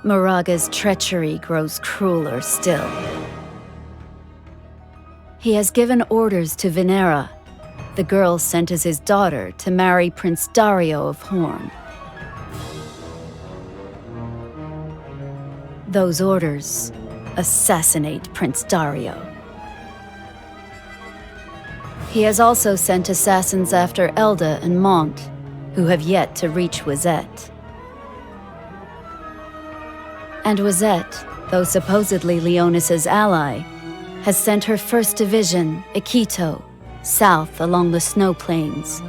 Moraga's treachery grows crueler still. He has given orders to Venera, the girl sent as his daughter to marry Prince Dario of Hourne. Those orders: assassinate Prince Dario. He has also sent assassins after Elda and Mont, who have yet to reach Wizette. And Wizette, though supposedly Leonis' ally, has sent her 1st Division, Ikito, south along the snow plains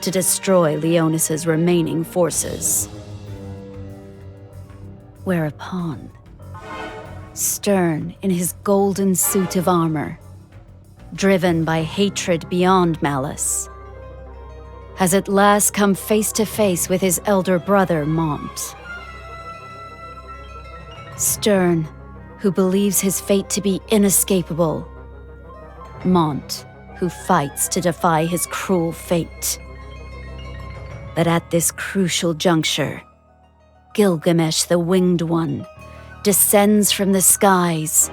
to destroy Leonis' remaining forces. Whereupon, Sterne, in his golden suit of armor, driven by hatred beyond malice, has at last come face to face with his elder brother, Mont. Sterne, who believes his fate to be inescapable. Mont, who fights to defy his cruel fate. But at this crucial juncture, Gilgamesh the Winged One descends from the skies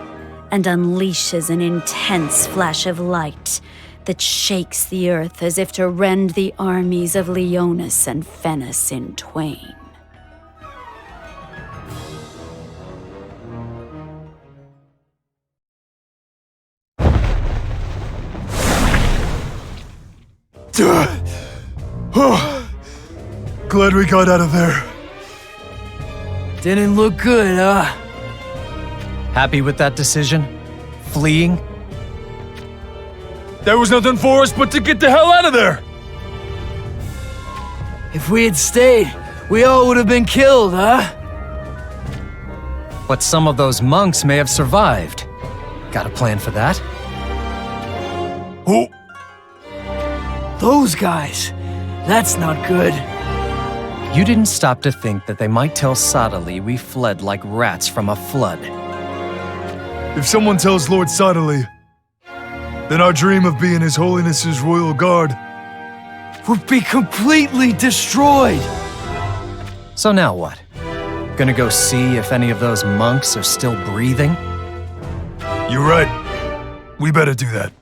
and unleashes an intense flash of light that shakes the earth as if to rend the armies of Leonis and Fennis in twain. Glad we got out of there. Didn't look good, huh? Happy with that decision? Fleeing? There was nothing for us but to get the hell out of there! If we had stayed, we all would have been killed, huh? But some of those monks may have survived. Got a plan for that? Who? Those guys. That's not good. You didn't stop to think that they might tell Sadali we fled like rats from a flood. If someone tells Lord Sadali, then our dream of being His Holiness's royal guard would be completely destroyed. So now what? Gonna go see if any of those monks are still breathing? You're right. We better do that.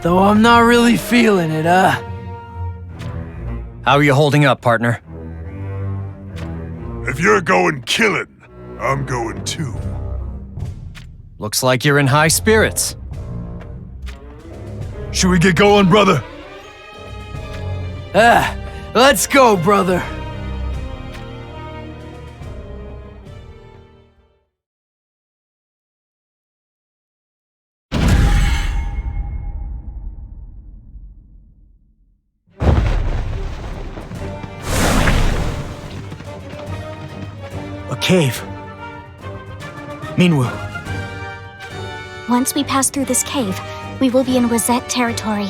Though I'm not really feeling it, huh? How are you holding up, partner? If you're going killing, I'm going too. Looks like you're in high spirits. Should we get going, brother? Let's go, brother. A cave. Meanwhile, Once we pass through this cave, we will be in Wizette territory.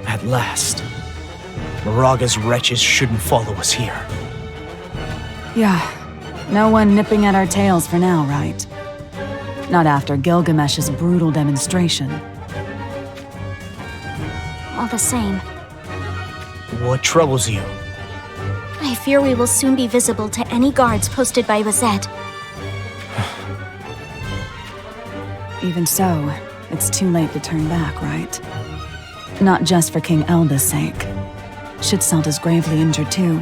at last. Moraga's wretches shouldn't follow us here. Yeah, no one nipping at our tails for now, right? Not after Gilgamesh's brutal demonstration. All the same, What troubles you? I fear we will soon be visible to any guards posted by Wizette. Even so, it's too late to turn back, right? Not just for King Elda's sake. Shitzelda's gravely injured too.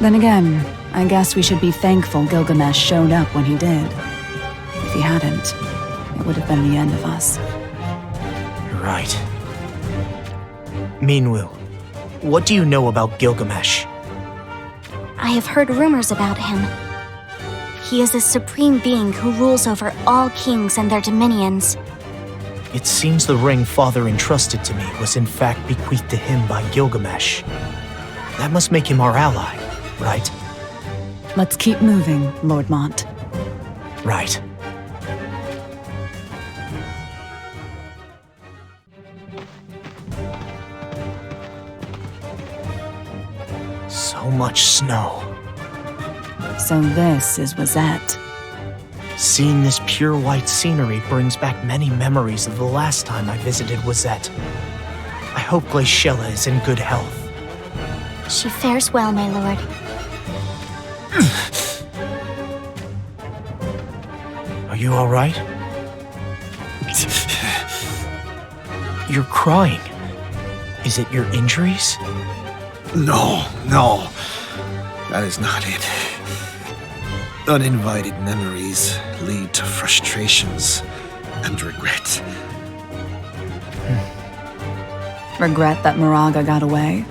Then again, I guess we should be thankful Gilgamesh showed up when he did. If he hadn't, it would have been the end of us. You're right. Meanwhile, what do you know about Gilgamesh? I have heard rumors about him. He is a supreme being who rules over all kings and their dominions. It seems the ring Father entrusted to me was in fact bequeathed to him by Gilgamesh. That must make him our ally, right? Let's keep moving, Lord Mont. Right. So much snow. So this is Wizette. Seeing this pure white scenery brings back many memories of the last time I visited Wizette. I hope Glaciella is in good health. She fares well, my lord. you alright? You're crying. Is it your injuries? No. That is not it. Uninvited memories lead to frustrations and regret. Regret that Moraga got away?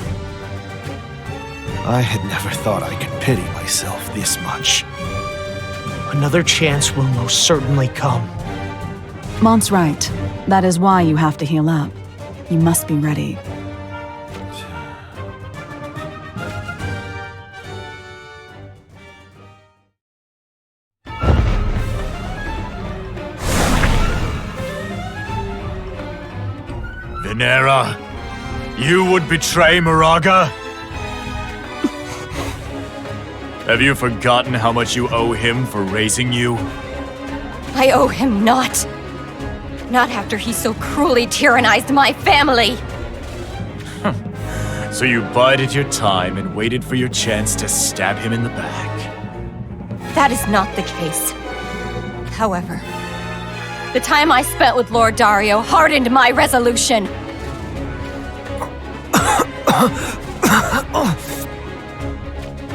I had never thought I could pity myself this much. Another chance will most certainly come. Mont's right. That is why you have to heal up. You must be ready. Venera, you would betray Moraga? Have you forgotten how much you owe him for raising you? I owe him not. Not after he so cruelly tyrannized my family. So you bided your time and waited for your chance to stab him in the back. That is not the case. However, the time I spent with Lord Dario hardened my resolution.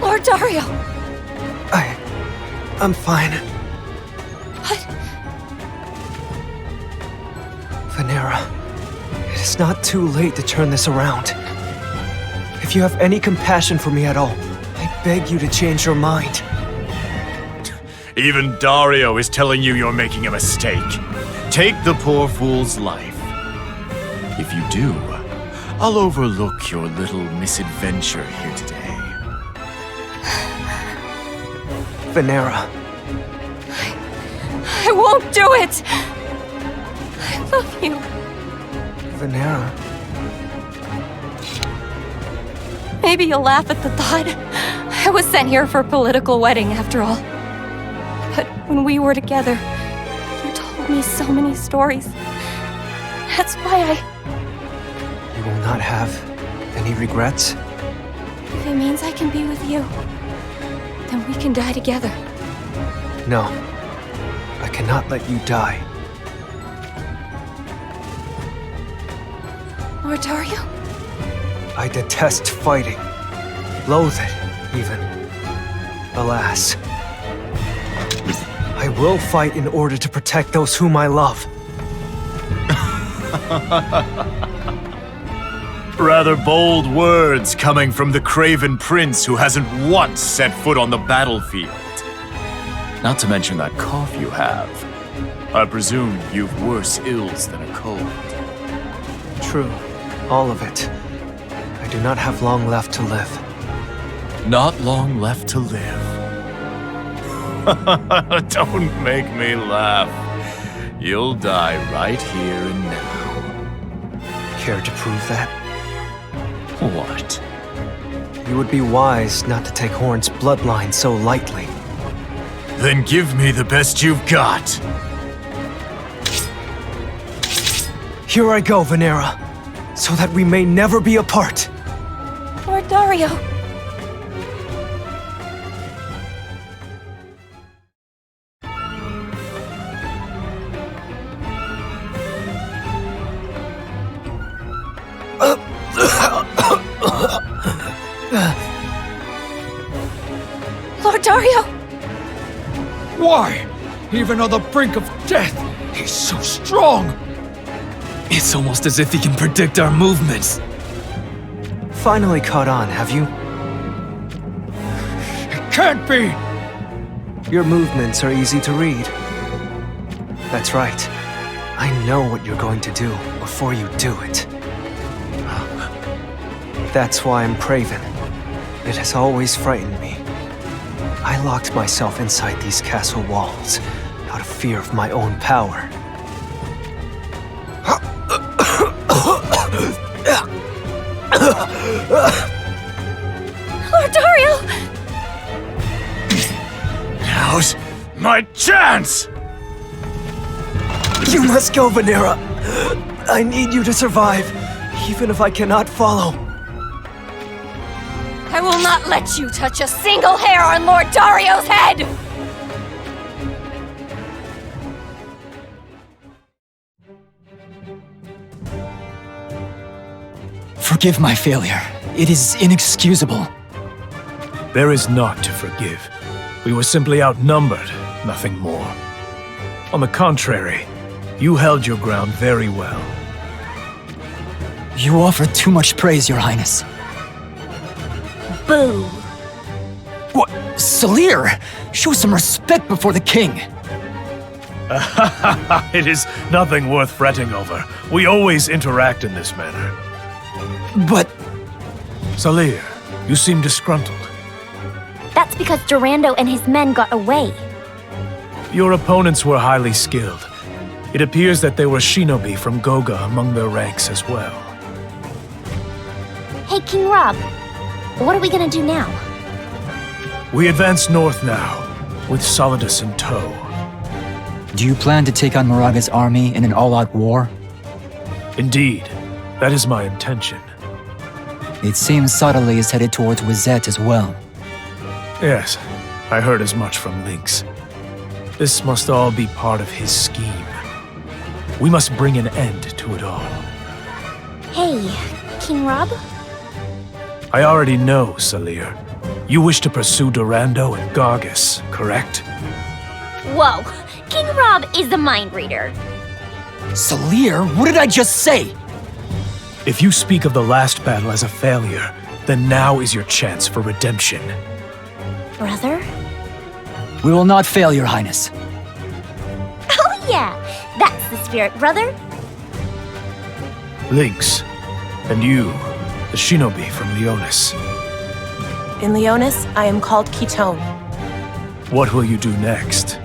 Lord Dario! I'm fine. What? Venera, it is not too late to turn this around. If you have any compassion for me at all, I beg you to change your mind. Even Dario is telling you you're making a mistake. Take the poor fool's life. If you do, I'll overlook your little misadventure here today. Venera. I won't do it! I love you. Venera. Maybe you'll laugh at the thought. I was sent here for a political wedding, after all. But when we were together, you told me so many stories. That's why You will not have any regrets? if it means I can be with you, then we can die together. No. I cannot let you die. Lord Dario? I detest fighting. Loathe it, even. Alas. I will fight in order to protect those whom I love. Rather bold words coming from the craven prince who hasn't once set foot on the battlefield. Not to mention that cough you have. I presume you've worse ills than a cold. True. All of it. I do not have long left to live. Not long left to live. Don't make me laugh. You'll die right here and now. Care to prove that? What? You would be wise not to take Hourne's bloodline so lightly. Then give me the best you've got. Here I go, Venera, so that we may never be apart. Lord Dario. Lord Dario! Why? Even on the brink of death, he's so strong! It's almost as if he can predict our movements. Finally caught on, have you? It can't be! Your movements are easy to read. That's right. I know what you're going to do before you do it. That's why I'm craven. It has always frightened me. I locked myself inside these castle walls out of fear of my own power. Lord Dario! Now's my chance! You must go, Venera. I need you to survive, even if I cannot follow. I will not let you touch a single hair on Lord Dario's head! Forgive my failure. It is inexcusable. There is naught to forgive. We were simply outnumbered, nothing more. On the contrary, you held your ground very well. You offer too much praise, Your Highness. Boo! What? Salir! Show some respect before the king! It is nothing worth fretting over. We always interact in this manner. But... Salir, you seem disgruntled. That's because Durando and his men got away. Your opponents were highly skilled. It appears that there were shinobi from Goga among their ranks as well. Hey, King Rob. What are we gonna do now? We advance north now, with Solidus in tow. Do you plan to take on Moraga's army in an all-out war? Indeed, that is my intention. It seems Sadali is headed towards Wizette as well. Yes, I heard as much from Lynx. This must all be part of his scheme. We must bring an end to it all. Hey, King Rob? I already know, Salir. You wish to pursue Durando and Gargus, correct? Whoa, King Rob is the mind reader. Salir, what did I just say? If you speak of the last battle as a failure, then now is your chance for redemption. Brother? We will not fail, Your Highness. Oh yeah, that's the spirit, brother. Lynx, and you, the shinobi from Leonis. In Leonis, I am called Ketone. What will you do next?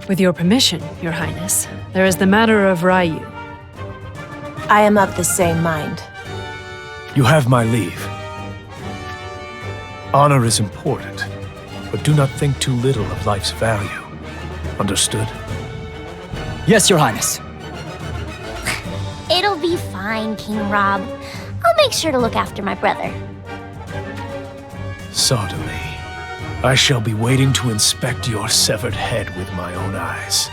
With your permission, Your Highness, there is the matter of Ryu. I am of the same mind. You have my leave. Honor is important, but do not think too little of life's value. Understood? Yes, Your Highness. It'll be fine, King Rob. I'll make sure to look after my brother. Certainly. I shall be waiting to inspect your severed head with my own eyes.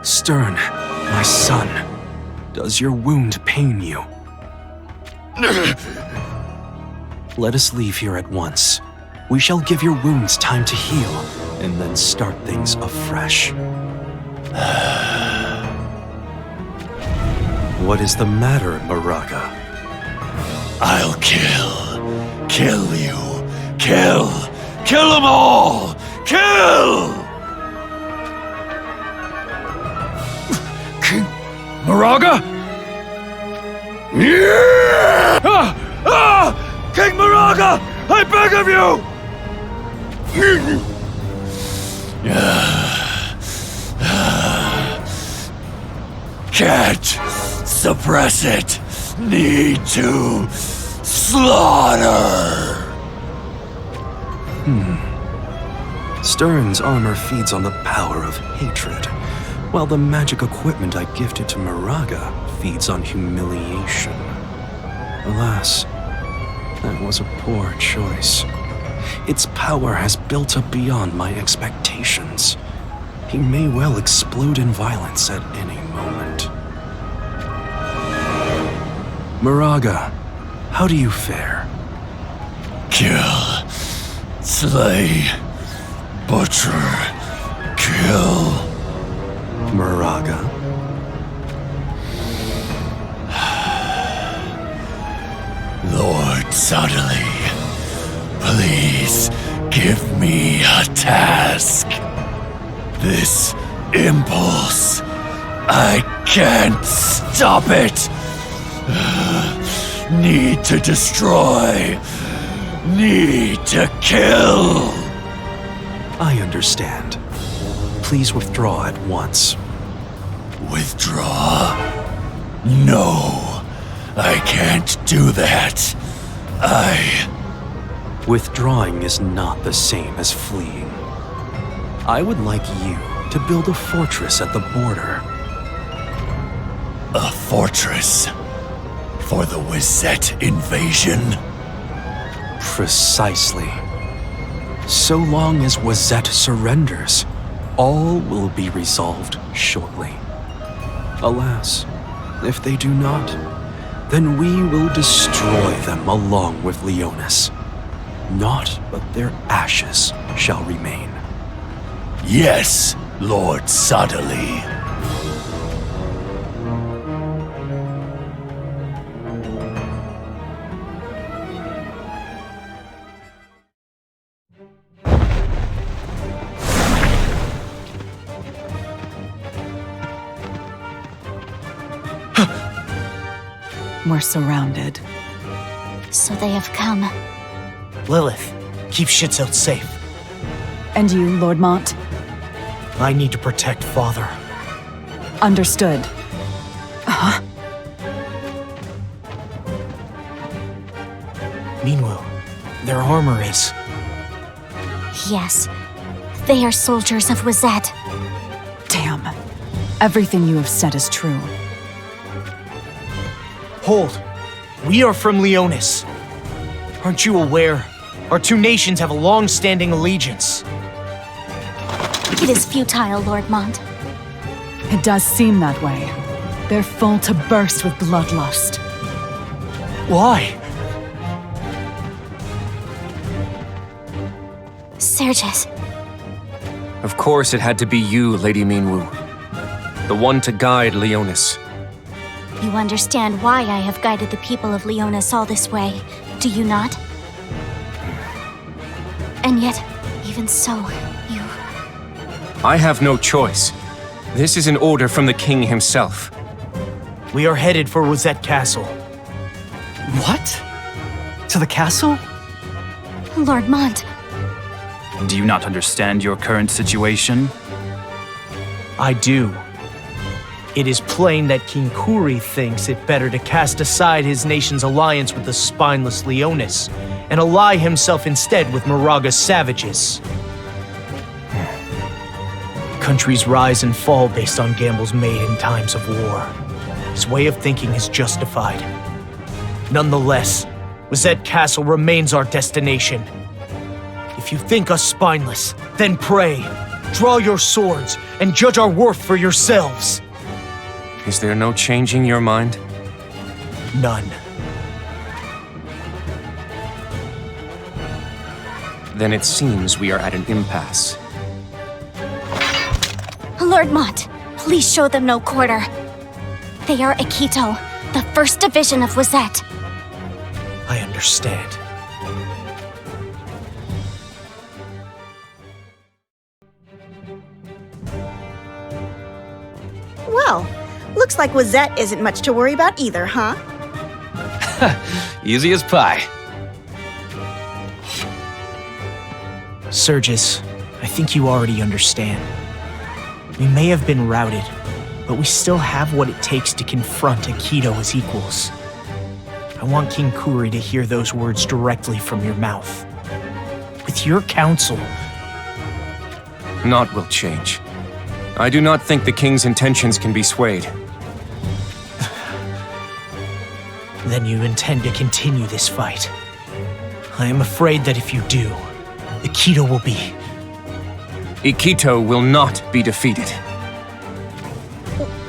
Sterne, my son, does your wound pain you? Let us leave here at once. We shall give your wounds time to heal, and then start things afresh. What is the matter, Moraga? I'll kill you, kill them all, kill! King Moraga? Yeah! King Moraga! I beg of you! Can't suppress it. Need to slaughter. Sterne's armor feeds on the power of hatred, while the magic equipment I gifted to Moraga feeds on humiliation. Alas, that was a poor choice. Its power has built up beyond my expectations. He may well explode in violence at any moment. Moraga, how do you fare? Kill, slay, butcher, kill. Moraga? Lord Suddenly, please give me a task. This impulse, I can't stop it. Need to destroy. Need to kill. I understand. Please withdraw at once. Withdraw? No, I can't do that. Withdrawing is not the same as fleeing. I would like you to build a fortress at the border. A fortress? For the Wizette invasion? Precisely. So long as Wazette surrenders, all will be resolved shortly. Alas, if they do not, then we will destroy them along with Leonis. Naught but their ashes shall remain. Yes, Lord Sadali. We're surrounded. So they have come. Lilith, keep Shitzel safe. And you, Lord Mont? I need to protect Father. Understood. Meanwhile, their armor is... Yes. They are soldiers of Wazette. Damn. Everything you have said is true. Hold. We are from Leonis. Aren't you aware? Our two nations have a long-standing allegiance. It is futile, Lord Mont. It does seem that way. They're full to burst with bloodlust. Why? Sergius. Of course it had to be you, Lady Minwu. The one to guide Leonis. You understand why I have guided the people of Leonis all this way, do you not? And yet, even so, you... I have no choice. This is an order from the king himself. We are headed for Wazette Castle. What? To the castle? Lord Mont. Do you not understand your current situation? I do. It is plain that King Kuri thinks it better to cast aside his nation's alliance with the spineless Leonis and ally himself instead with Moraga's savages. Countries rise and fall based on gambles made in times of war. His way of thinking is justified. Nonetheless, Wazette Castle remains our destination. If you think us spineless, then pray, draw your swords, and judge our worth for yourselves. Is there no changing your mind? None. Then it seems we are at an impasse. Lord Mont, please show them no quarter. They are Akito, the 1st Division of Wazette. I understand. Well, looks like Wazette isn't much to worry about either, huh? Easy as pie. Sergius, I think you already understand. We may have been routed, but we still have what it takes to confront Akito as equals. I want King Kuri to hear those words directly from your mouth. With your counsel... Naught will change. I do not think the king's intentions can be swayed. Then you intend to continue this fight. I am afraid that if you do, Akito will be... Akito will not be defeated.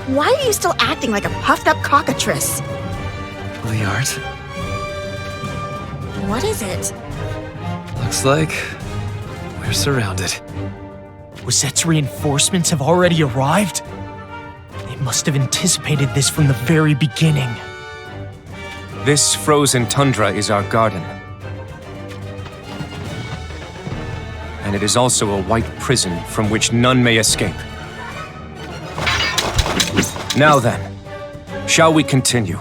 Why are you still acting like a puffed-up cockatrice? Liart, What is it? looks like we're surrounded. Wazette's reinforcements have already arrived? They must have anticipated this from the very beginning. This frozen tundra is our garden. And it is also a white prison from which none may escape. Now then, shall we continue?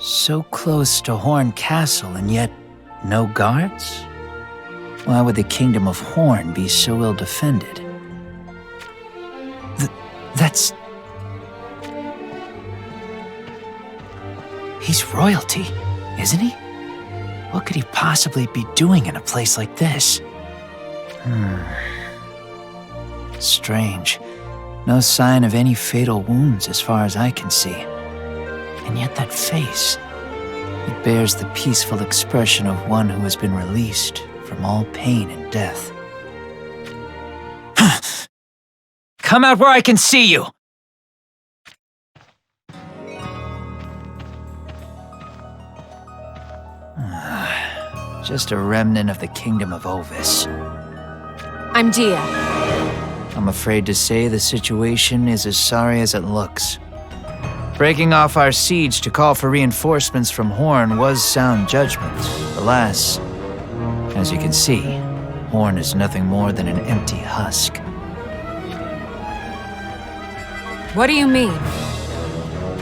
So close to Hourne Castle and yet no guards? Why would the Kingdom of Hourne be so ill defended? That's... He's royalty, isn't he? What could he possibly be doing in a place like this? Strange. No sign of any fatal wounds as far as I can see. And yet that face, it bears the peaceful expression of one who has been released from all pain and death. Come out where I can see you! Just a remnant of the Kingdom of Ovis. I'm Dia. I'm afraid to say the situation is as sorry as it looks. Breaking off our siege to call for reinforcements from Hourne was sound judgment. Alas, as you can see, Hourne is nothing more than an empty husk. What do you mean?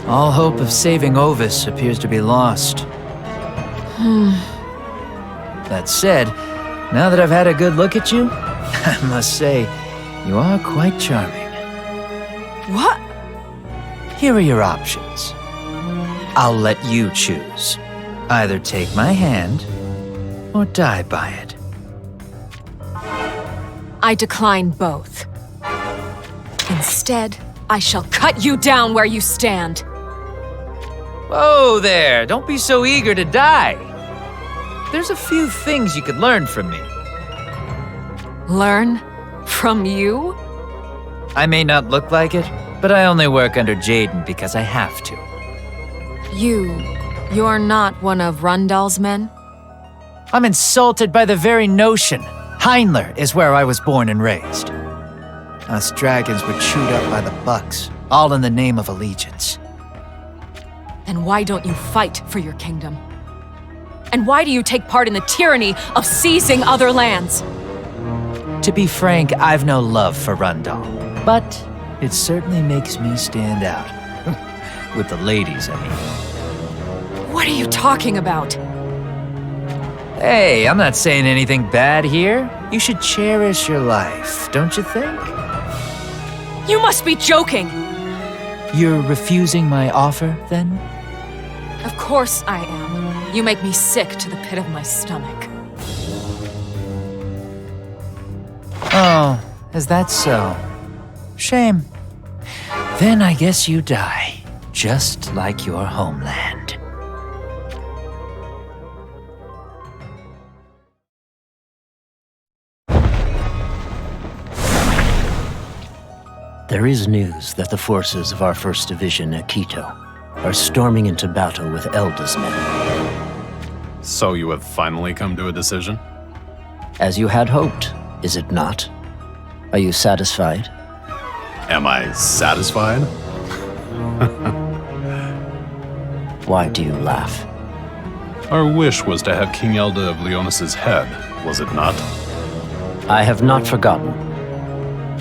All hope of saving Ovis appears to be lost. That said, now that I've had a good look at you, I must say, you are quite charming. What? Here are your options. I'll let you choose. Either take my hand, or die by it. I decline both. Instead, I shall cut you down where you stand. Whoa there, don't be so eager to die. There's a few things you could learn from me. Learn? From you? I may not look like it, but I only work under Jaden because I have to. You're not one of Rundal's men? I'm insulted by the very notion. Heinler is where I was born and raised. Us dragons were chewed up by the Bucks, all in the name of allegiance. Then why don't you fight for your kingdom? And why do you take part in the tyranny of seizing other lands? To be frank, I've no love for Rundal, but it certainly makes me stand out. With the ladies, I mean. What are you talking about? Hey, I'm not saying anything bad here. You should cherish your life, don't you think? You must be joking! You're refusing my offer, then? Of course I am. You make me sick to the pit of my stomach. Oh, is that so? Shame. Then I guess you die, just like your homeland. There is news that the forces of our 1st Division at Quito are storming into battle with Elda's men. So you have finally come to a decision? As you had hoped, is it not? Are you satisfied? Am I satisfied? Why do you laugh? Our wish was to have King Elda of Leonis' head, was it not? I have not forgotten.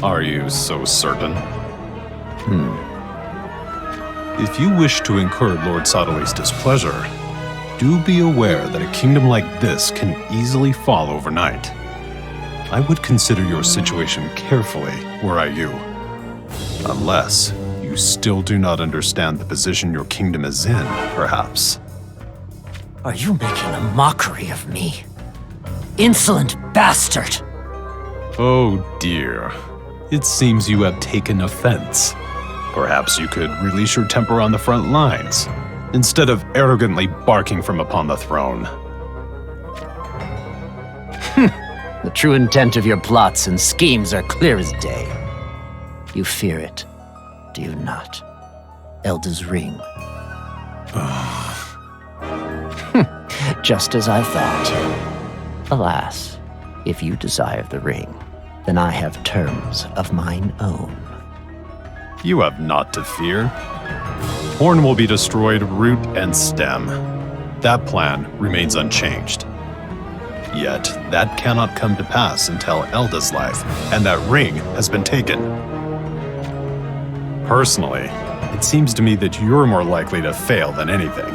Are you so certain? If you wish to incur Lord Sadali's displeasure, do be aware that a kingdom like this can easily fall overnight. I would consider your situation carefully were I you. Unless you still do not understand the position your kingdom is in, perhaps. Are you making a mockery of me? Insolent bastard! Oh dear. It seems you have taken offense. Perhaps you could release your temper on the front lines, instead of arrogantly barking from upon the throne. The true intent of your plots and schemes are clear as day. You fear it, do you not? Elda's ring. Just as I thought. Alas, if you desire the ring, then I have terms of mine own. You have naught to fear. Hourne will be destroyed root and stem. That plan remains unchanged. Yet, that cannot come to pass until Elda's life and that ring has been taken. Personally, it seems to me that you're more likely to fail than anything.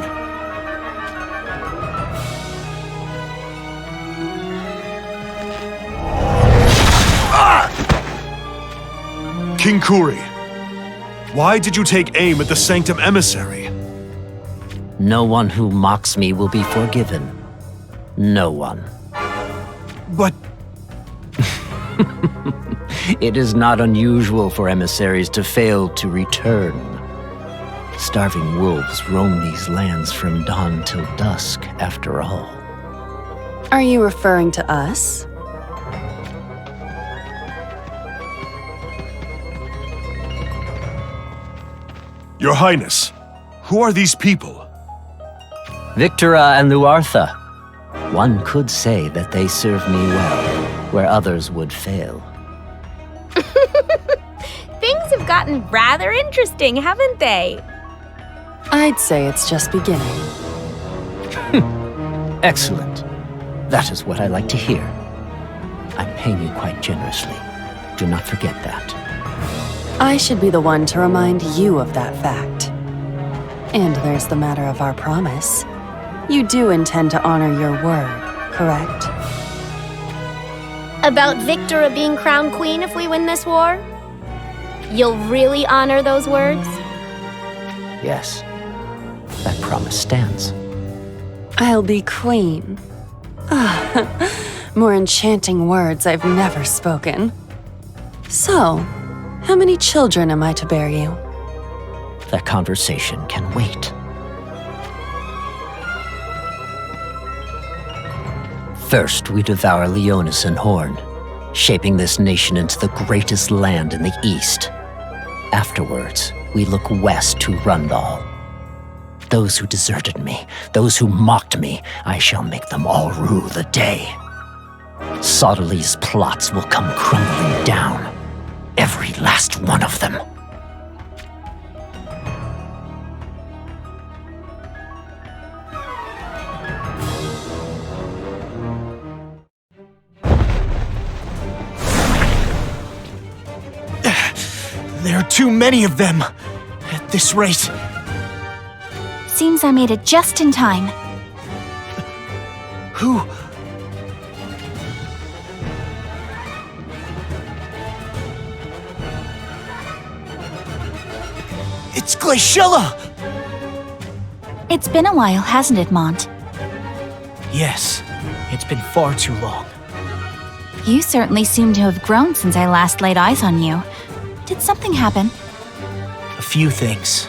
King Kuri, why did you take aim at the Sanctum Emissary? No one who mocks me will be forgiven. No one. But... It is not unusual for emissaries to fail to return. Starving wolves roam these lands from dawn till dusk, after all. Are you referring to us? Your Highness, who are these people? Victora and Luartha. One could say that they serve me well, where others would fail. Things have gotten rather interesting, haven't they? I'd say it's just beginning. Excellent. That is what I like to hear. I'm paying you quite generously. Do not forget that. I should be the one to remind you of that fact. And there's the matter of our promise. You do intend to honor your word, correct? About Victora being crowned queen if we win this war? You'll really honor those words? Yes. That promise stands. I'll be queen. More enchanting words I've never spoken. So, how many children am I to bear you? That conversation can wait. First, we devour Leonis and Hourne, shaping this nation into the greatest land in the East. Afterwards, we look west to Rundal. Those who deserted me, those who mocked me, I shall make them all rue the day. Sottili's plots will come crumbling down. Every last one of them. There are too many of them. At this rate. Seems I made it just in time. Who? It's Glaciella! It's been a while, hasn't it, Mont? Yes, it's been far too long. You certainly seem to have grown since I last laid eyes on you. Did something happen? A few things.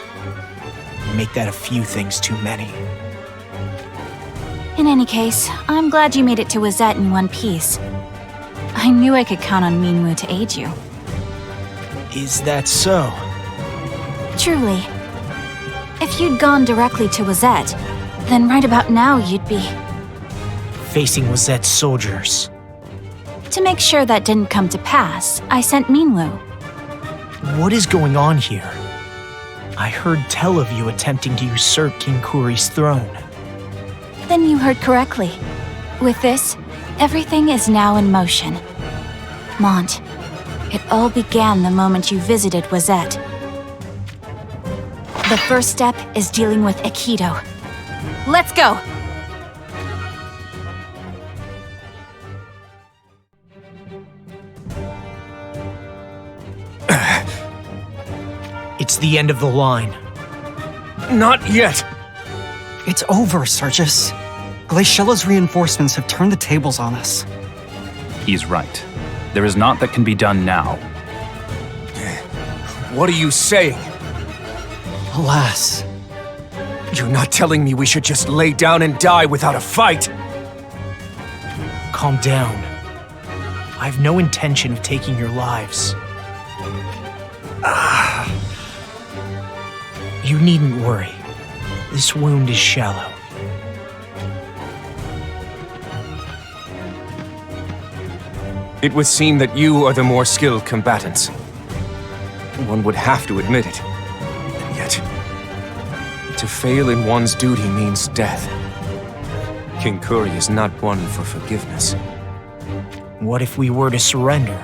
Make that a few things too many. In any case, I'm glad you made it to Wazette in one piece. I knew I could count on Minwu to aid you. Is that so? Truly. If you'd gone directly to Wazette, then right about now you'd be... facing Wazette's soldiers. To make sure that didn't come to pass, I sent Minwu. What is going on here? I heard tell of you attempting to usurp King Kuri's throne. Then you heard correctly. With this, everything is now in motion. Mont, it all began the moment you visited Wazette. The first step is dealing with Aikido. Let's go! It's the end of the line. Not yet! It's over, Sergius. Glaciela's reinforcements have turned the tables on us. He's right. There is naught that can be done now. What are you saying? Alas. You're not telling me we should just lay down and die without a fight? Calm down. I have no intention of taking your lives. You needn't worry. This wound is shallow. It would seem that you are the more skilled combatants. One would have to admit it. And yet, to fail in one's duty means death. King Kuri is not one for forgiveness. What if we were to surrender?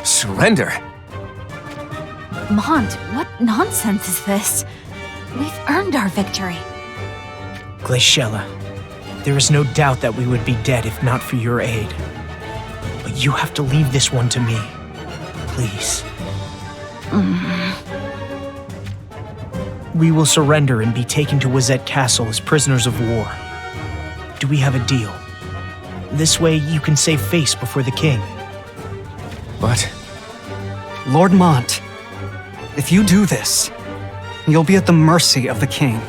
Surrender? Mont, what nonsense is this? We've earned our victory. Glaciella, there is no doubt that we would be dead if not for your aid. But you have to leave this one to me. Please. We will surrender and be taken to Wazette Castle as prisoners of war. Do we have a deal? This way you can save face before the king. What? Lord Mont, if you do this, you'll be at the mercy of the king.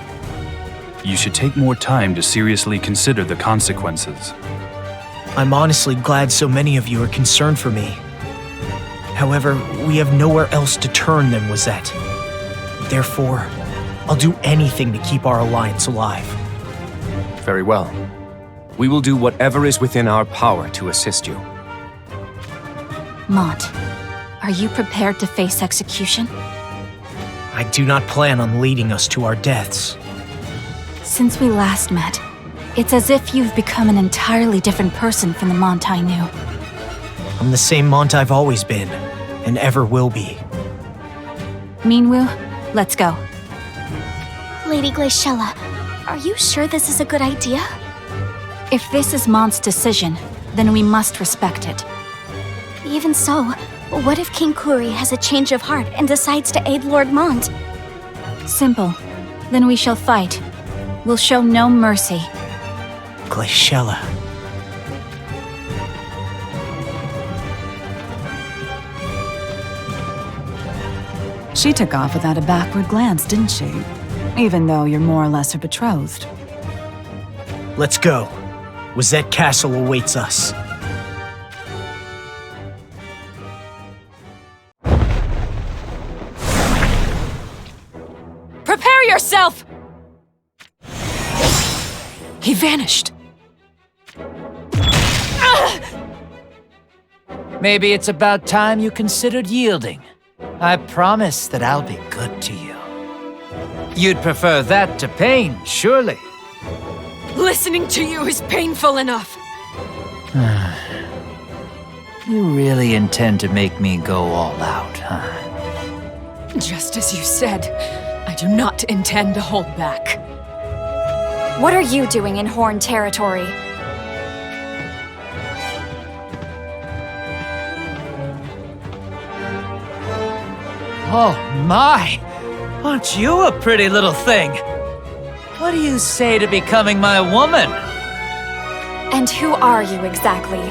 You should take more time to seriously consider the consequences. I'm honestly glad so many of you are concerned for me. However, we have nowhere else to turn than Wazette. Therefore, I'll do anything to keep our alliance alive. Very well. We will do whatever is within our power to assist you. Mont, are you prepared to face execution? I do not plan on leading us to our deaths. Since we last met, it's as if you've become an entirely different person from the Mont I knew. I'm the same Mont I've always been, and ever will be. Minwu, let's go. Lady Glaciella, are you sure this is a good idea? If this is Mont's decision, then we must respect it. Even so, what if King Kuri has a change of heart and decides to aid Lord Mont? Simple. Then we shall fight. We'll show no mercy. Glaciella. She took off without a backward glance, didn't she? Even though you're more or less her betrothed. Let's go. Wazette Castle awaits us. Prepare yourself! He vanished. Maybe it's about time you considered yielding. I promise that I'll be good to you. You'd prefer that to pain, surely. Listening to you is painful enough. You really intend to make me go all out, huh? Just as you said, I do not intend to hold back. What are you doing in Hourne territory? Oh my! Aren't you a pretty little thing? What do you say to becoming my woman? And who are you exactly?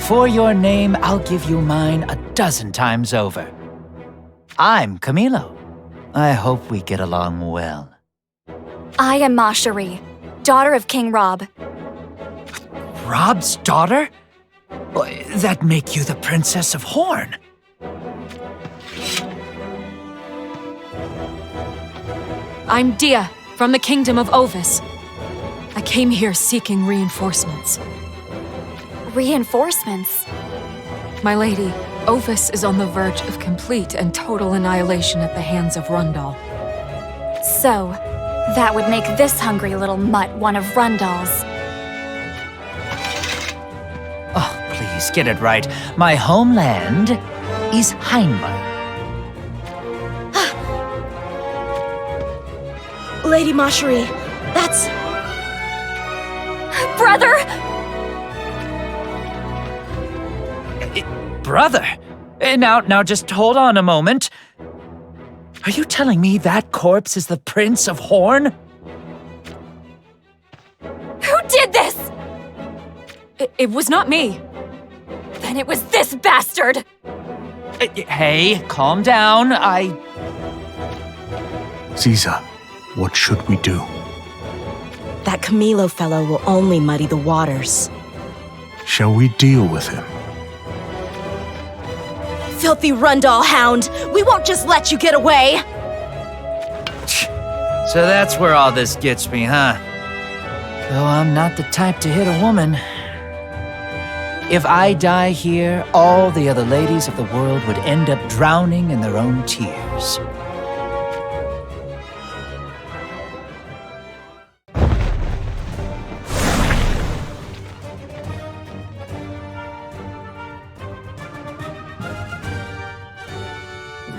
For your name, I'll give you mine 12 times over. I'm Camilo. I hope we get along well. I am Mashari, daughter of King Rob. Rob's daughter? That make you the Princess of Hourne. I'm Dia, from the Kingdom of Ovis. I came here seeking reinforcements. Reinforcements? My lady, Ovis is on the verge of complete and total annihilation at the hands of Rundal. So, that would make this hungry little mutt one of Rundal's. Oh, please, get it right. My homeland is Heinmer. Lady Mashari, that's... Brother! Brother? Now just hold on a moment. Are you telling me that corpse is the Prince of Hourne? Who did this? It was not me. Then it was this bastard! Hey, calm down, Ziza, what should we do? That Camilo fellow will only muddy the waters. Shall we deal with him? Filthy Rundal hound! We won't just let you get away! So that's where all this gets me, huh? Though I'm not the type to hit a woman. If I die here, all the other ladies of the world would end up drowning in their own tears.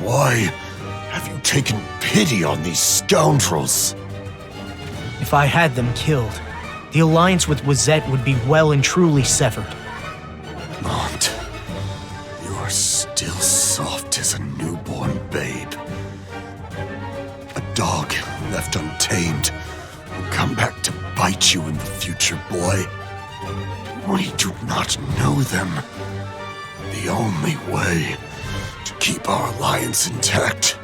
Why have you taken pity on these scoundrels? If I had them killed, the alliance with Wazette would be well and truly severed. Mont, you are still soft as a newborn babe. A obtained will come back to bite you in the future, boy. We do not know them. The only way to keep our alliance intact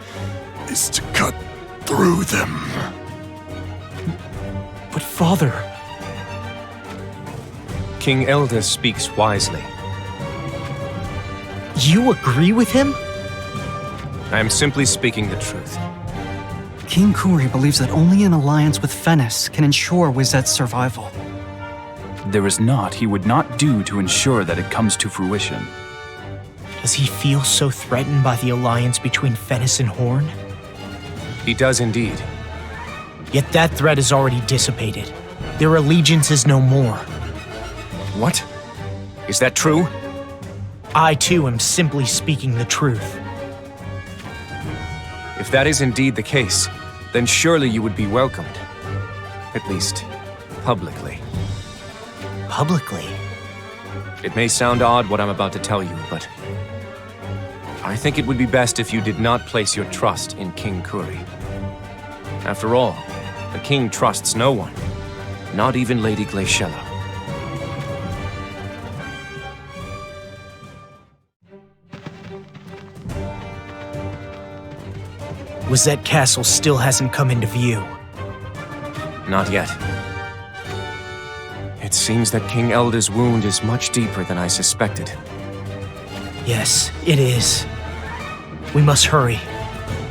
is to cut through them. But Father... King Elders speaks wisely. You agree with him? I am simply speaking the truth. King Kuri believes that only an alliance with Fennis can ensure Wizet's survival. There is naught he would not do to ensure that it comes to fruition. Does he feel so threatened by the alliance between Fennis and Hourne? He does indeed. Yet that threat is already dissipated. Their allegiance is no more. What? Is that true? I too am simply speaking the truth. If that is indeed the case, then surely you would be welcomed. At least, publicly. Publicly? It may sound odd what I'm about to tell you, but I think it would be best if you did not place your trust in King Kuri. After all, the king trusts no one, not even Lady Glaciella. Wizet Castle still hasn't come into view. Not yet. It seems that King Elda's wound is much deeper than I suspected. Yes, it is. We must hurry.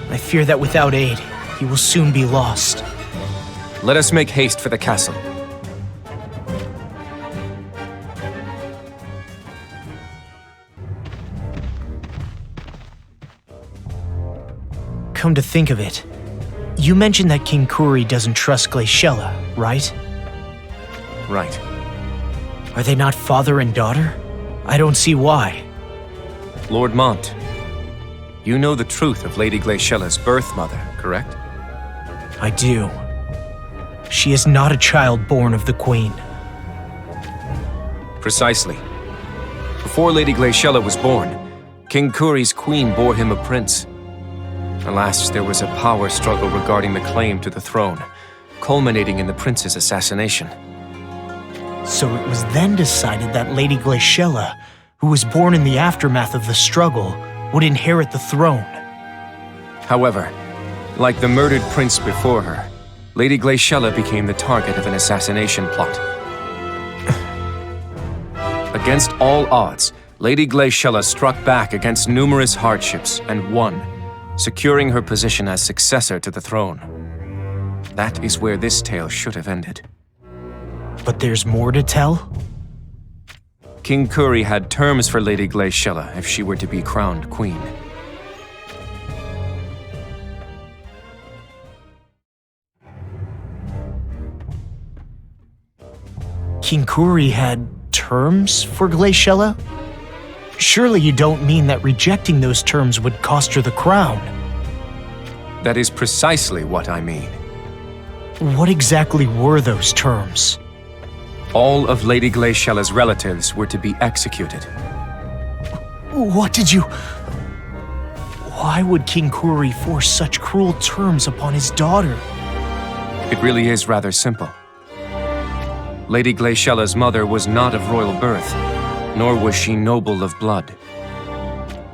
I fear that without aid, he will soon be lost. Let us make haste for the castle. Come to think of it, you mentioned that King Kuri doesn't trust Glaciella, right? Right. Are they not father and daughter? I don't see why. Lord Mont, you know the truth of Lady Glaciella's birth mother, correct? I do. She is not a child born of the Queen. Precisely. Before Lady Glaciella was born, King Kuri's queen bore him a prince. Alas, there was a power struggle regarding the claim to the throne, culminating in the prince's assassination. So it was then decided that Lady Glaciella, who was born in the aftermath of the struggle, would inherit the throne. However, like the murdered prince before her, Lady Glaciella became the target of an assassination plot. Against all odds, Lady Glaciella struck back against numerous hardships and won, securing her position as successor to the throne. That is where this tale should have ended. But there's more to tell? King Kuri had terms for Lady Glaciella if she were to be crowned queen. King Kuri had terms for Glaciella? Surely you don't mean that rejecting those terms would cost her the crown? That is precisely what I mean. What exactly were those terms? All of Lady Glaciella's relatives were to be executed. What did you... Why would King Kuri force such cruel terms upon his daughter? It really is rather simple. Lady Glaciella's mother was not of royal birth, nor was she noble of blood.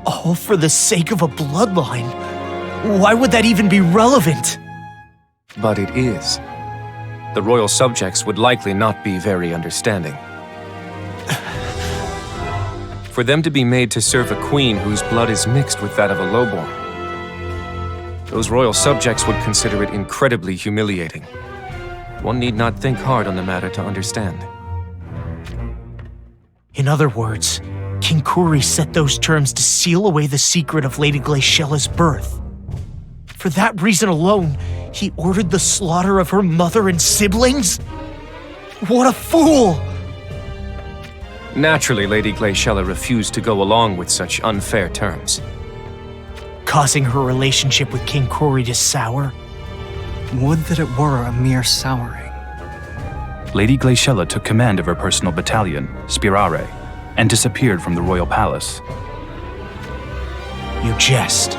All for the sake of a bloodline? Why would that even be relevant? But it is. The royal subjects would likely not be very understanding. For them to be made to serve a queen whose blood is mixed with that of a lowborn, those royal subjects would consider it incredibly humiliating. One need not think hard on the matter to understand. In other words, King Kuri set those terms to seal away the secret of Lady Glaciella's birth. For that reason alone, he ordered the slaughter of her mother and siblings? What a fool! Naturally, Lady Glaciella refused to go along with such unfair terms. Causing her relationship with King Kuri to sour? Would that it were a mere souring. Lady Glaciella took command of her personal battalion, Spirare, and disappeared from the royal palace. You jest.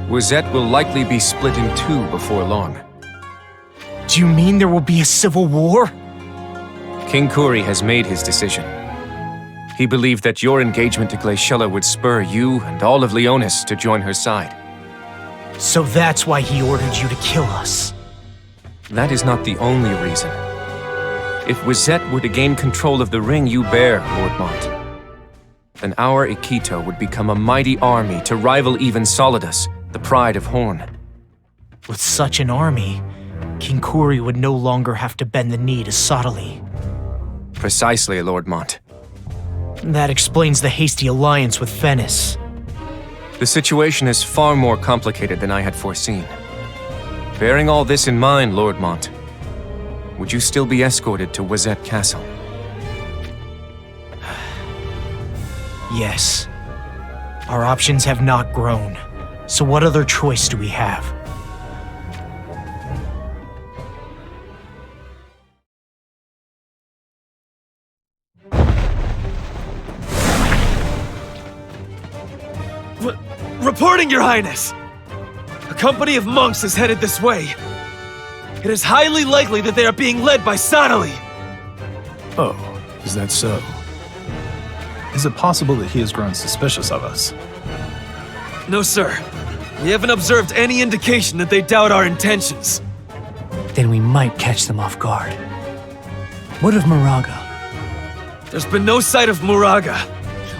Wazette will likely be split in two before long. Do you mean there will be a civil war? King Kuri has made his decision. He believed that your engagement to Glaciella would spur you and all of Leonis to join her side. So that's why he ordered you to kill us. That is not the only reason. If Wazette were to gain control of the ring you bear, Lord Mont, then our Ikito would become a mighty army to rival even Solidus, the pride of Hourne. With such an army, King Kuri would no longer have to bend the knee to Sadali. Precisely, Lord Mont. That explains the hasty alliance with Venice. The situation is far more complicated than I had foreseen. Bearing all this in mind, Lord Mont, would you still be escorted to Wazette Castle? Yes. Our options have not grown, so what other choice do we have? Reporting, Your Highness! A company of monks is headed this way. It is highly likely that they are being led by Sadali. Oh, is that so? Is it possible that he has grown suspicious of us? No, sir. We haven't observed any indication that they doubt our intentions. Then we might catch them off guard. What of Moraga? There's been no sight of Moraga,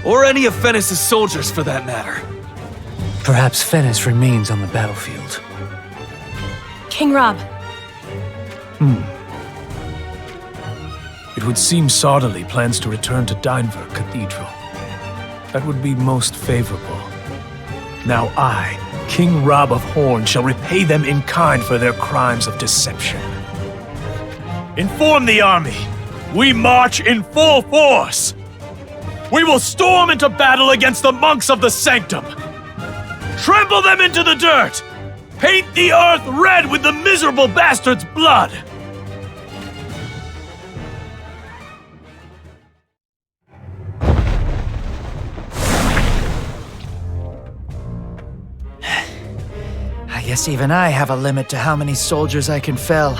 or any of Venice's soldiers for that matter. Perhaps Venice remains on the battlefield. King Rob. It would seem Sadali plans to return to Denver Cathedral. That would be most favorable. Now I, King Rob of Hourne, shall repay them in kind for their crimes of deception. Inform the army! We march in full force! We will storm into battle against the monks of the Sanctum! Trample them into the dirt! Paint the earth red with the miserable bastard's blood! I guess even I have a limit to how many soldiers I can fell.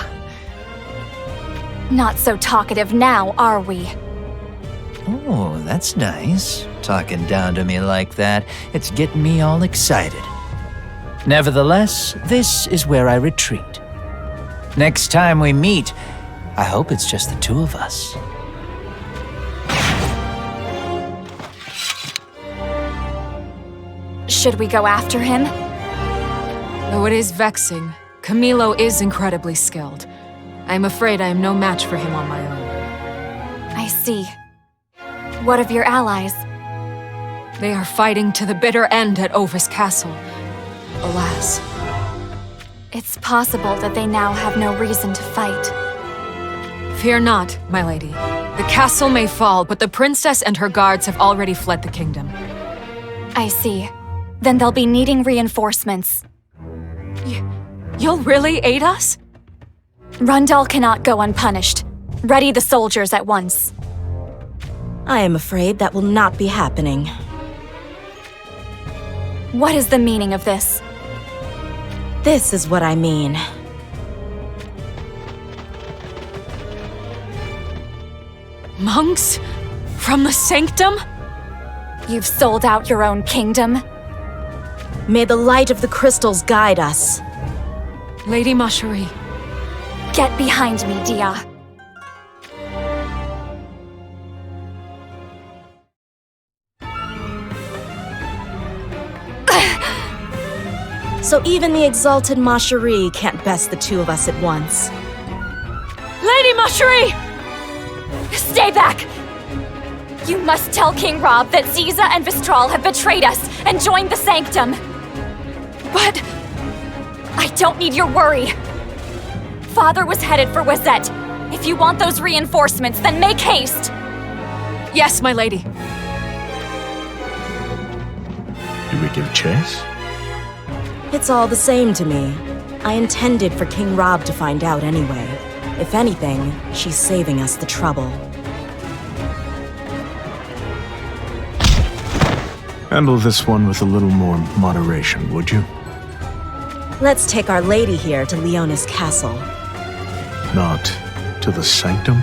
Not so talkative now, are we? Oh, that's nice. Talking down to me like that, it's getting me all excited. Nevertheless, this is where I retreat. Next time we meet, I hope it's just the two of us. Should we go after him? Though it is vexing, Camilo is incredibly skilled. I am afraid I am no match for him on my own. I see. What of your allies? They are fighting to the bitter end at Ovis Castle. Alas. It's possible that they now have no reason to fight. Fear not, my lady. The castle may fall, but the princess and her guards have already fled the kingdom. I see. Then they'll be needing reinforcements. You'll really aid us? Rundal cannot go unpunished. Ready the soldiers at once. I am afraid that will not be happening. What is the meaning of this? This is what I mean. Monks? From the Sanctum? You've sold out your own kingdom? May the light of the crystals guide us. Lady Macherie. Get behind me, Dia. So even the exalted Macherie can't best the two of us at once. Lady Macherie! Stay back! You must tell King Rob that Ziza and Vistral have betrayed us and joined the Sanctum. But I don't need your worry. Father was headed for Wazette. If you want those reinforcements, then make haste. Yes, my lady. Do we give chase? It's all the same to me. I intended for King Rob to find out anyway. If anything, she's saving us the trouble. Handle this one with a little more moderation, would you? Let's take Our Lady here to Leonis Castle. Not to the Sanctum?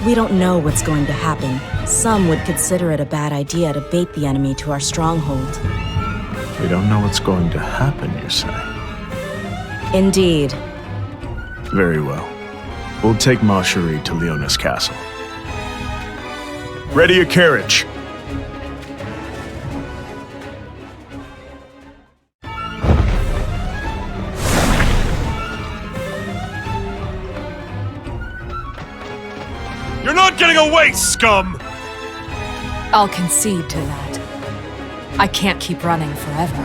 We don't know what's going to happen. Some would consider it a bad idea to bait the enemy to our stronghold. We don't know what's going to happen, you say? Indeed. Very well. We'll take Marjorie to Leonis Castle. Ready a carriage! You're not getting away, scum! I'll concede to that. I can't keep running forever.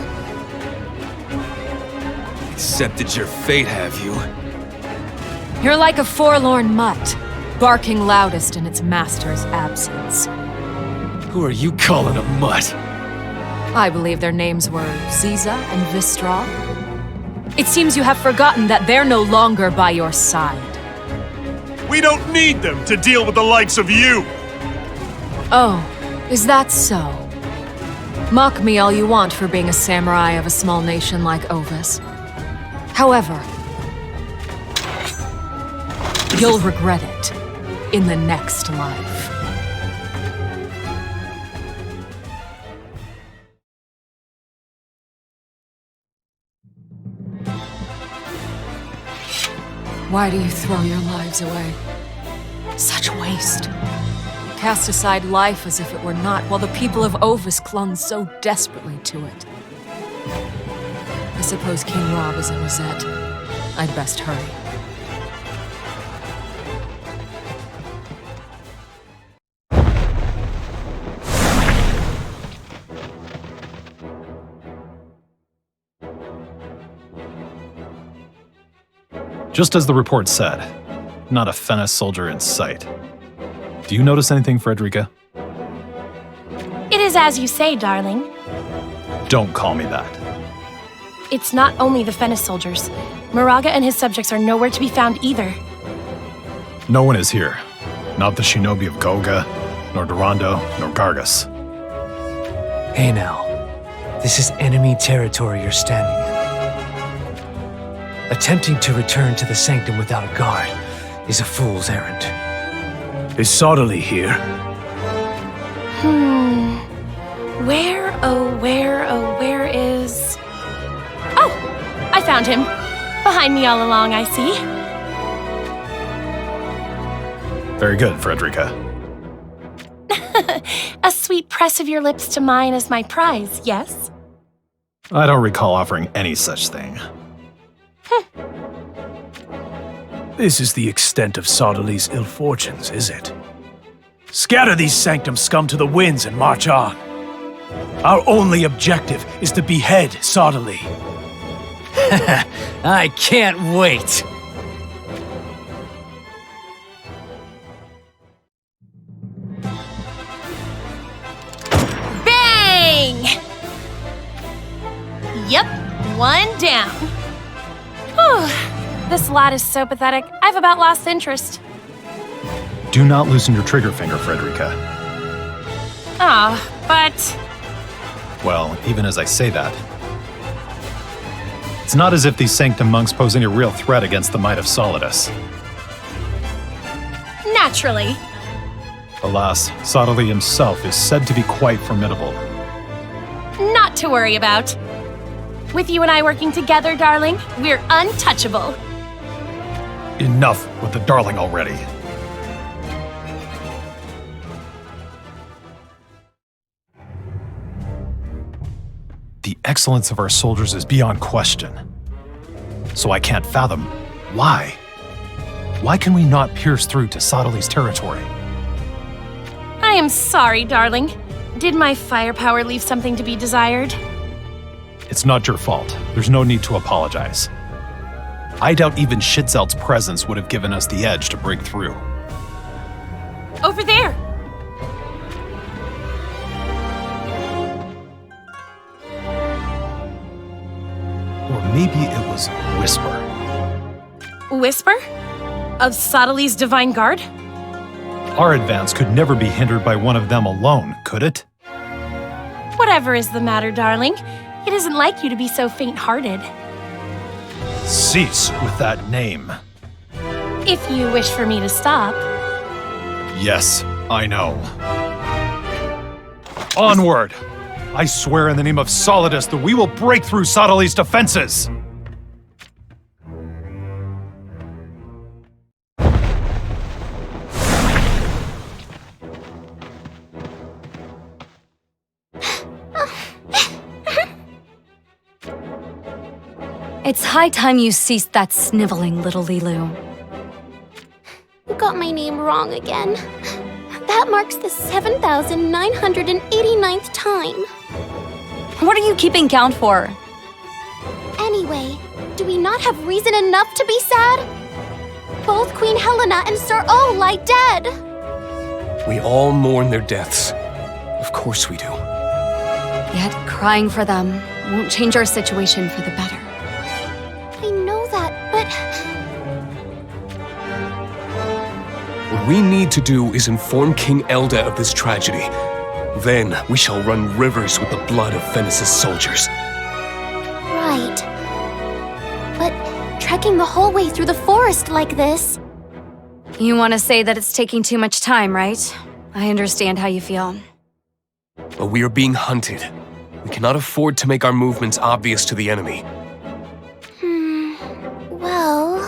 Accepted your fate, have you? You're like a forlorn mutt, barking loudest in its master's absence. Who are you calling a mutt? I believe their names were Ziza and Vistral. It seems you have forgotten that they're no longer by your side. We don't need them to deal with the likes of you! Oh, is that so? Mock me all you want for being a samurai of a small nation like Ovis. However, you'll regret it in the next life. Why do you throw your lives away? Such waste. You cast aside life as if it were not, while the people of Ovis clung so desperately to it. I suppose King Rob is in Rosette. I'd best hurry. Just as the report said, not a Fennis soldier in sight. Do you notice anything, Frederica? It is as you say, darling. Don't call me that. It's not only the Fennis soldiers. Moraga and his subjects are nowhere to be found either. No one is here. Not the shinobi of Goga, nor Durando, nor Gargus. Hey now. This is enemy territory you're standing in. Attempting to return to the Sanctum without a guard is a fool's errand. Is Soderly here? Where is... Oh! I found him. Behind me all along, I see. Very good, Frederica. A sweet press of your lips to mine as my prize, yes? I don't recall offering any such thing. This is the extent of Soderly's ill fortunes, is it? Scatter these Sanctum scum to the winds and march on. Our only objective is to behead Soderly. I can't wait! Bang! Yep, one down. Whew. This lad is so pathetic, I've about lost interest. Do not loosen your trigger finger, Frederica. But... Well, even as I say that, it's not as if these Sanctum monks pose any real threat against the might of Solidus. Naturally. Alas, Soderly himself is said to be quite formidable. Not to worry about. With you and I working together, darling, we're untouchable. Enough with the darling already. The excellence of our soldiers is beyond question. So I can't fathom why. Why can we not pierce through to Soderly's territory? I am sorry, darling. Did my firepower leave something to be desired? It's not your fault. There's no need to apologize. I doubt even Schitzelt's presence would have given us the edge to break through. Over there! Or maybe it was Whisper. Whisper? Of Soderly's Divine Guard? Our advance could never be hindered by one of them alone, could it? Whatever is the matter, darling. It isn't like you to be so faint-hearted. Cease with that name. If you wish for me to stop. Yes, I know. Onward! I swear in the name of Solidus that we will break through Sadali's defenses! It's high time you ceased that sniveling, little Lilu. You got my name wrong again. That marks the 7,989th time. What are you keeping count for? Anyway, do we not have reason enough to be sad? Both Queen Helena and Sir O lie dead. We all mourn their deaths. Of course we do. Yet crying for them won't change our situation for the better. I know that, but... What we need to do is inform King Elda of this tragedy. Then we shall run rivers with the blood of Venice's soldiers. Right. But trekking the whole way through the forest like this... You want to say that it's taking too much time, right? I understand how you feel. But we are being hunted. We cannot afford to make our movements obvious to the enemy. Well...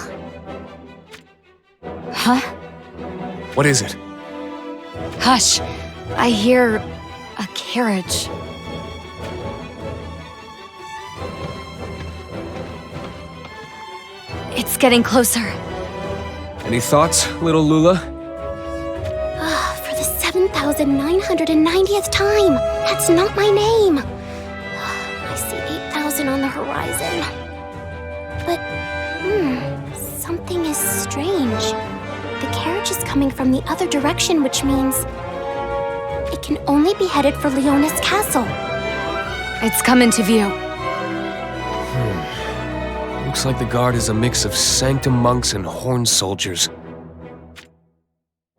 Huh? What is it? Hush. I hear a carriage. It's getting closer. Any thoughts, little Lula? For the 7,990th time! That's not my name! I see 8,000 on the horizon. But, something is strange. The carriage is coming from the other direction, which means it can only be headed for Leonis Castle. It's come into view. Looks like the guard is a mix of Sanctum monks and Horn soldiers.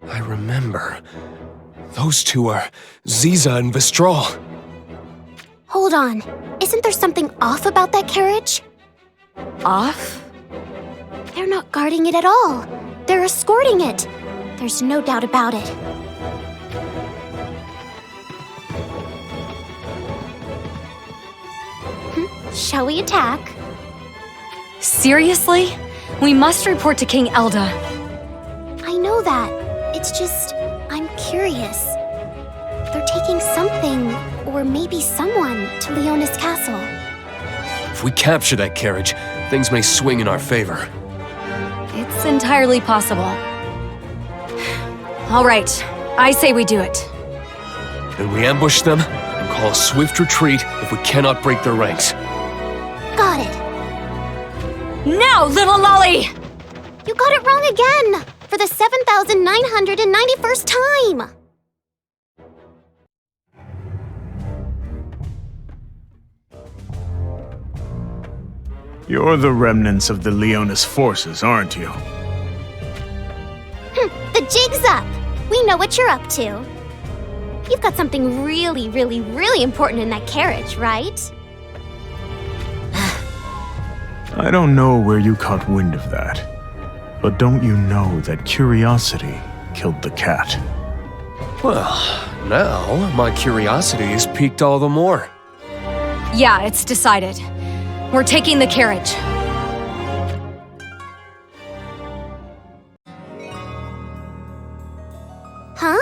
I remember. Those two are Ziza and Vistral. Hold on. Isn't there something off about that carriage? Off? They're not guarding it at all. They're escorting it. There's no doubt about it. Shall we attack? Seriously? We must report to King Elda. I know that. It's just, I'm curious. They're taking something, or maybe someone, to Leonis Castle. If we capture that carriage, things may swing in our favor. It's entirely possible. All right, I say we do it. Then we ambush them and call a swift retreat if we cannot break their ranks. Got it. Now, little lolly! You got it wrong again! For the 7,991st time! You're the remnants of the Leonis forces, aren't you? The jig's up! We know what you're up to. You've got something really, really, really important in that carriage, right? I don't know where you caught wind of that, but don't you know that curiosity killed the cat? Well, now my curiosity is piqued all the more. Yeah, it's decided. We're taking the carriage. Huh?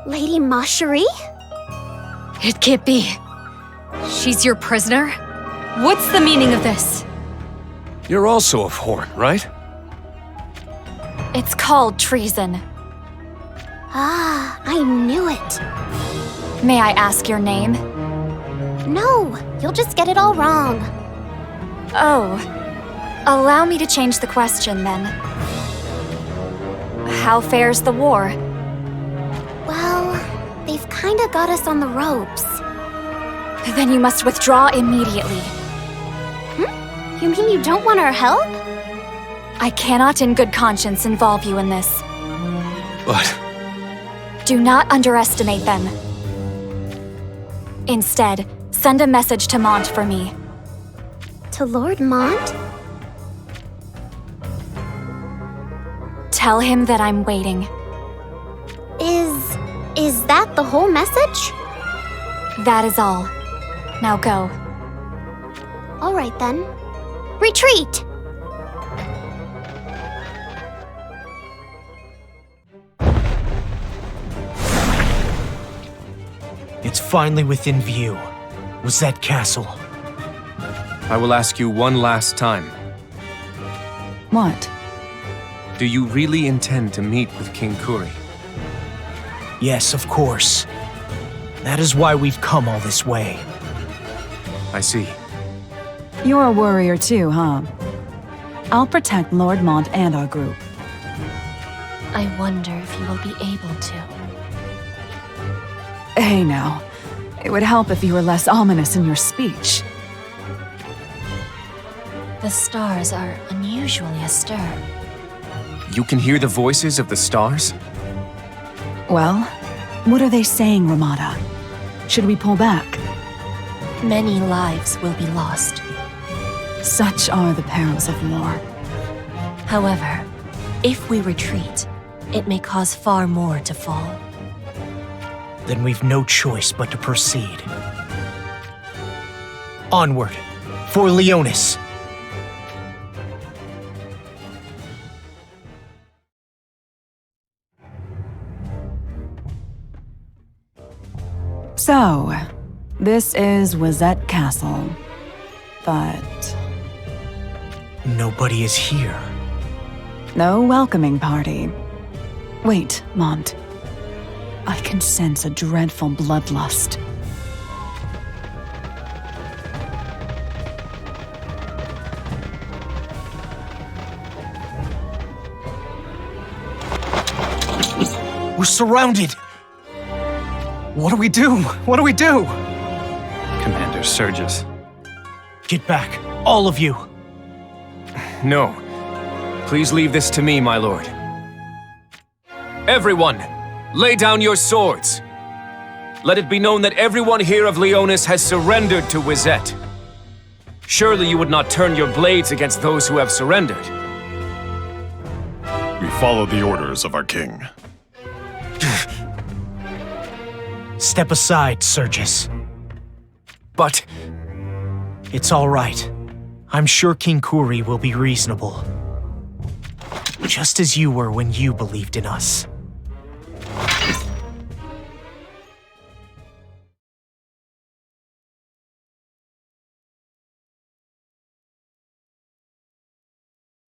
Lady Macherie? It can't be. She's your prisoner? What's the meaning of this? You're also of Hourne, right? It's called treason. Ah, I knew it. May I ask your name? No, you'll just get it all wrong. Oh. Allow me to change the question, then. How fares the war? Well, they've kinda got us on the ropes. Then you must withdraw immediately. You mean you don't want our help? I cannot in good conscience involve you in this. But... Do not underestimate them. Instead, send a message to Mont for me. To Lord Mont? Tell him that I'm waiting. Is that the whole message? That is all. Now go. All right then. Retreat! It's finally within view. Was that castle? I will ask you one last time. What? Do you really intend to meet with King Kuri? Yes, of course. That is why we've come all this way. I see. You're a warrior too, huh? I'll protect Lord Mont and our group. I wonder if you will be able to. Hey now, it would help if you were less ominous in your speech. The stars are unusually astir. You can hear the voices of the stars? Well, what are they saying, Ramada? Should we pull back? Many lives will be lost. Such are the perils of war. However, if we retreat, it may cause far more to fall. Then we've no choice but to proceed. Onward, for Leonis! So, this is Wizette Castle. But nobody is here. no welcoming party. Wait, Mont. I can sense a dreadful bloodlust. We're surrounded! What do we do? What do we do? Commander Sergius. Get back, all of you! No. Please leave this to me, my lord. Everyone, lay down your swords. Let it be known that everyone here of Leonis has surrendered to Wizette. Surely you would not turn your blades against those who have surrendered. We follow the orders of our king. Step aside, Sergius. But... it's all right. I'm sure King Kuri will be reasonable. Just as you were when you believed in us.